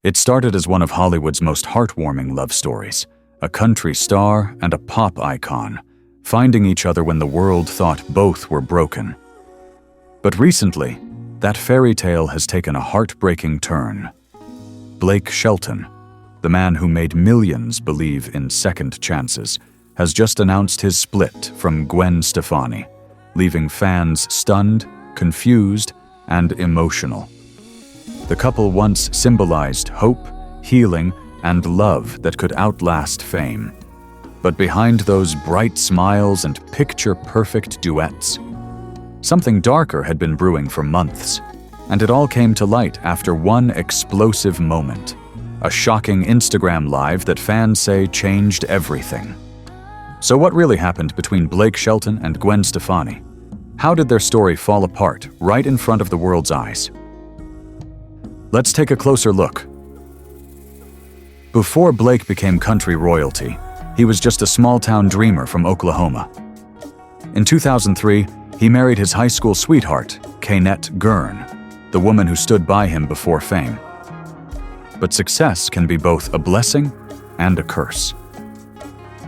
It started as one of Hollywood's most heartwarming love stories, a country star and a pop icon, finding each other when the world thought both were broken. But recently, that fairy tale has taken a heartbreaking turn. Blake Shelton, the man who made millions believe in second chances, has just announced his split from Gwen Stefani, leaving fans stunned, confused, and emotional. The couple once symbolized hope, healing, and love that could outlast fame. But behind those bright smiles and picture-perfect duets, something darker had been brewing for months, and it all came to light after one explosive moment, a shocking Instagram Live that fans say changed everything. So what really happened between Blake Shelton and Gwen Stefani? How did their story fall apart right in front of the world's eyes? Let's take a closer look. Before Blake became country royalty, he was just a small-town dreamer from Oklahoma. In 2003, he married his high school sweetheart, Kaynette Gurn, the woman who stood by him before fame. But success can be both a blessing and a curse.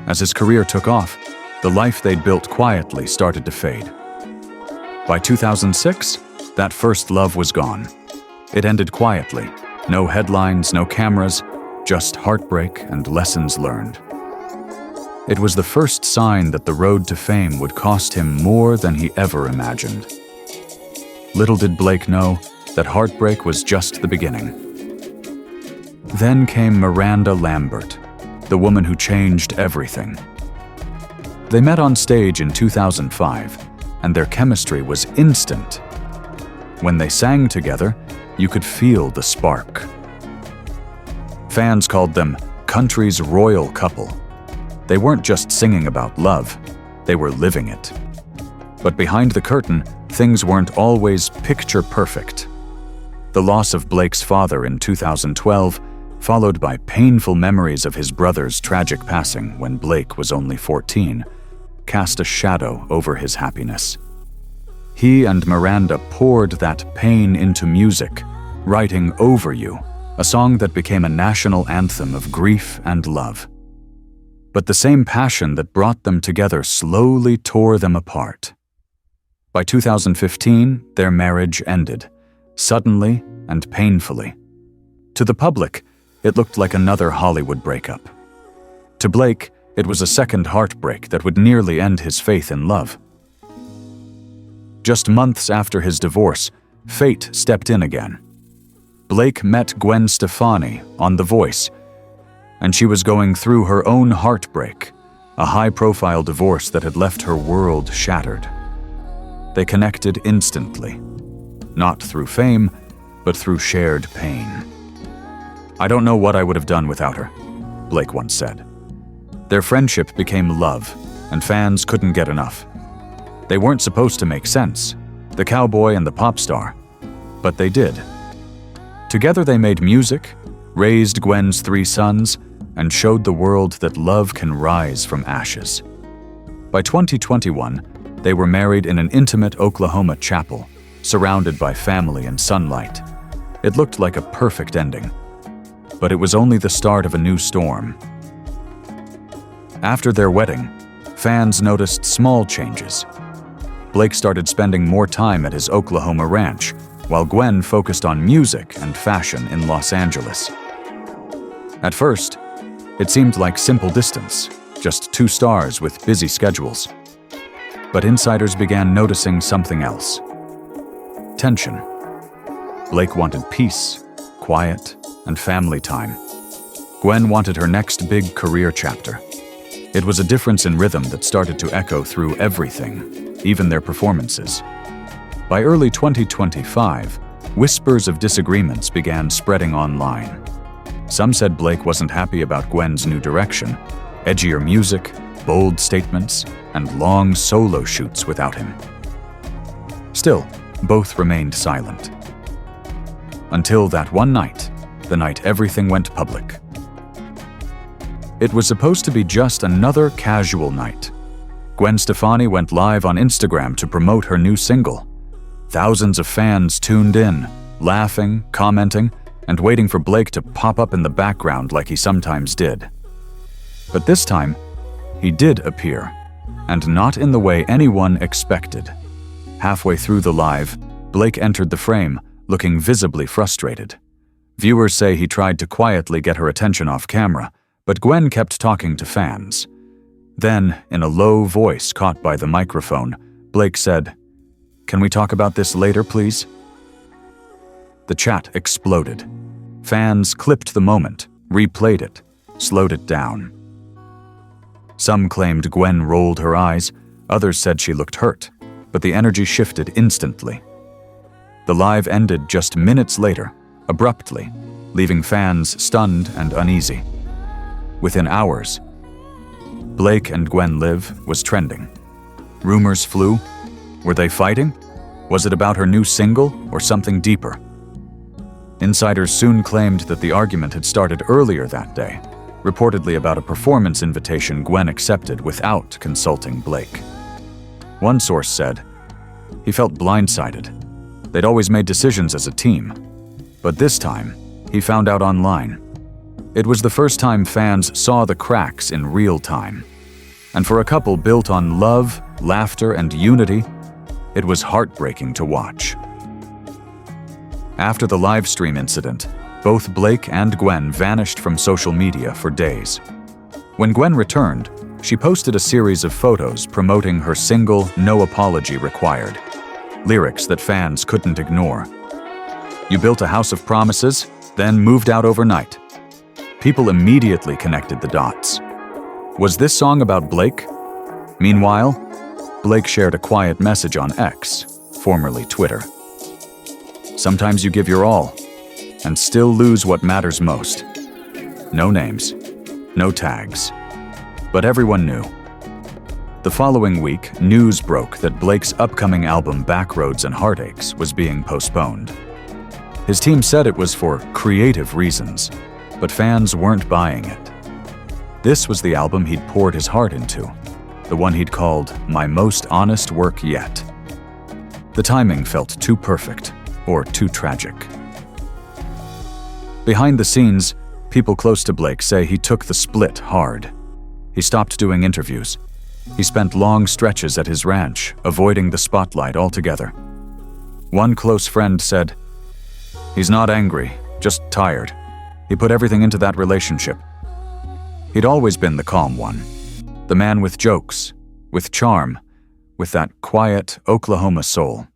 As his career took off, the life they'd built quietly started to fade. By 2006, that first love was gone. It ended quietly. No headlines, no cameras, just heartbreak and lessons learned. It was the first sign that the road to fame would cost him more than he ever imagined. Little did Blake know that heartbreak was just the beginning. Then came Miranda Lambert, the woman who changed everything. They met on stage in 2005, and their chemistry was instant. When they sang together, you could feel the spark. Fans called them country's royal couple. They weren't just singing about love, they were living it. But behind the curtain, things weren't always picture perfect. The loss of Blake's father in 2012, followed by painful memories of his brother's tragic passing when Blake was only 14, cast a shadow over his happiness. He and Miranda poured that pain into music, writing Over You, a song that became a national anthem of grief and love. But the same passion that brought them together slowly tore them apart. By 2015, their marriage ended, suddenly and painfully. To the public, it looked like another Hollywood breakup. To Blake, it was a second heartbreak that would nearly end his faith in love. Just months after his divorce, fate stepped in again. Blake met Gwen Stefani on The Voice, and she was going through her own heartbreak, a high-profile divorce that had left her world shattered. They connected instantly, not through fame, but through shared pain. "I don't know what I would have done without her," Blake once said. Their friendship became love, and fans couldn't get enough. They weren't supposed to make sense, the cowboy and the pop star, but they did. Together they made music, raised Gwen's 3 sons, and showed the world that love can rise from ashes. By 2021, they were married in an intimate Oklahoma chapel, surrounded by family and sunlight. It looked like a perfect ending. But it was only the start of a new storm. After their wedding, fans noticed small changes. Blake started spending more time at his Oklahoma ranch, while Gwen focused on music and fashion in Los Angeles. At first, it seemed like simple distance, just 2 stars with busy schedules. But insiders began noticing something else. Tension. Blake wanted peace, quiet, and family time. Gwen wanted her next big career chapter. It was a difference in rhythm that started to echo through everything, even their performances. By early 2025, whispers of disagreements began spreading online. Some said Blake wasn't happy about Gwen's new direction, edgier music, bold statements, and long solo shoots without him. Still, both remained silent. Until that one night, the night everything went public. It was supposed to be just another casual night. Gwen Stefani went live on Instagram to promote her new single. Thousands of fans tuned in, laughing, commenting, and waiting for Blake to pop up in the background like he sometimes did. But this time, he did appear, and not in the way anyone expected. Halfway through the live, Blake entered the frame, looking visibly frustrated. Viewers say he tried to quietly get her attention off camera, but Gwen kept talking to fans. Then, in a low voice caught by the microphone, Blake said, "Can we talk about this later, please?" The chat exploded. Fans clipped the moment, replayed it, slowed it down. Some claimed Gwen rolled her eyes, others said she looked hurt, but the energy shifted instantly. The live ended just minutes later, abruptly, leaving fans stunned and uneasy. Within hours, Blake and Gwen Live was trending. Rumors flew. Were they fighting? Was it about her new single or something deeper? Insiders soon claimed that the argument had started earlier that day, reportedly about a performance invitation Gwen accepted without consulting Blake. One source said, "He felt blindsided. They'd always made decisions as a team. But this time, he found out online. It was the first time fans saw the cracks in real time. And for a couple built on love, laughter, and unity, it was heartbreaking to watch." After the live stream incident, both Blake and Gwen vanished from social media for days. When Gwen returned, she posted a series of photos promoting her single "No Apology Required," lyrics that fans couldn't ignore. "You built a house of promises, then moved out overnight." People immediately connected the dots. Was this song about Blake? Meanwhile, Blake shared a quiet message on X, formerly Twitter. "Sometimes you give your all, and still lose what matters most." No names, no tags. But everyone knew. The following week, news broke that Blake's upcoming album Backroads and Heartaches was being postponed. His team said it was for creative reasons, but fans weren't buying it. This was the album he'd poured his heart into, the one he'd called "my most honest work yet." The timing felt too perfect, or too tragic. Behind the scenes, people close to Blake say he took the split hard. He stopped doing interviews. He spent long stretches at his ranch, avoiding the spotlight altogether. One close friend said, "He's not angry, just tired. He put everything into that relationship." He'd always been the calm one, the man with jokes, with charm, with that quiet Oklahoma soul.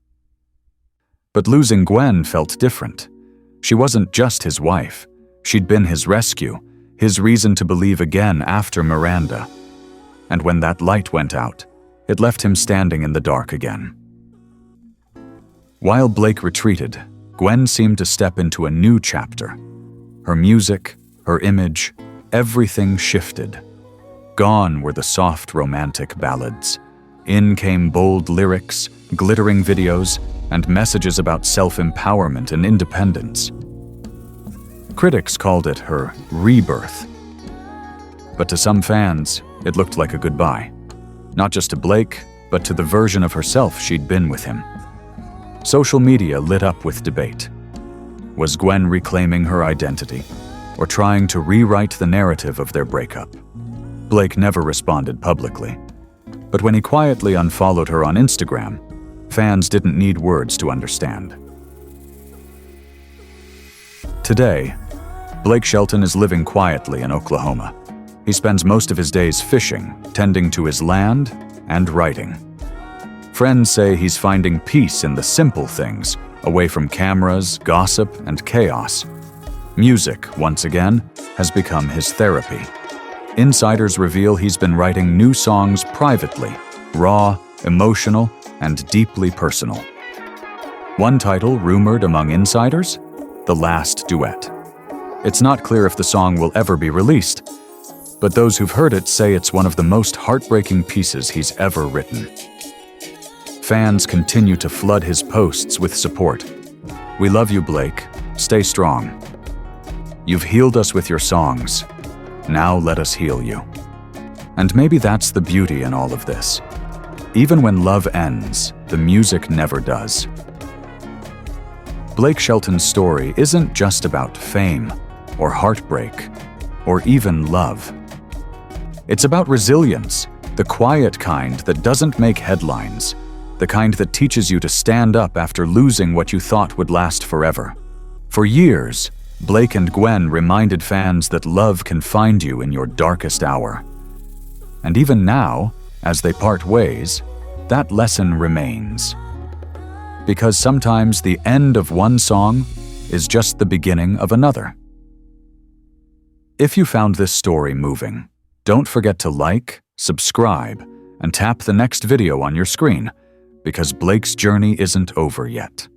But losing Gwen felt different. She wasn't just his wife. She'd been his rescue, his reason to believe again after Miranda. And when that light went out, it left him standing in the dark again. While Blake retreated, Gwen seemed to step into a new chapter. Her music, her image, everything shifted. Gone were the soft romantic ballads. In came bold lyrics, glittering videos, and messages about self-empowerment and independence. Critics called it her rebirth. But to some fans, it looked like a goodbye. Not just to Blake, but to the version of herself she'd been with him. Social media lit up with debate. Was Gwen reclaiming her identity, or trying to rewrite the narrative of their breakup? Blake never responded publicly. But when he quietly unfollowed her on Instagram, fans didn't need words to understand. Today, Blake Shelton is living quietly in Oklahoma. He spends most of his days fishing, tending to his land, and writing. Friends say he's finding peace in the simple things, away from cameras, gossip, and chaos. Music, once again, has become his therapy. Insiders reveal he's been writing new songs privately, raw, emotional, and deeply personal. One title rumored among insiders? The Last Duet. It's not clear if the song will ever be released, but those who've heard it say it's one of the most heartbreaking pieces he's ever written. Fans continue to flood his posts with support. "We love you, Blake. Stay strong. You've healed us with your songs. Now let us heal you." And maybe that's the beauty in all of this. Even when love ends, the music never does. Blake Shelton's story isn't just about fame, or heartbreak, or even love. It's about resilience, the quiet kind that doesn't make headlines, the kind that teaches you to stand up after losing what you thought would last forever. For years, Blake and Gwen reminded fans that love can find you in your darkest hour. And even now, as they part ways, that lesson remains. Because sometimes the end of one song is just the beginning of another. If you found this story moving, don't forget to like, subscribe, and tap the next video on your screen, because Blake's journey isn't over yet.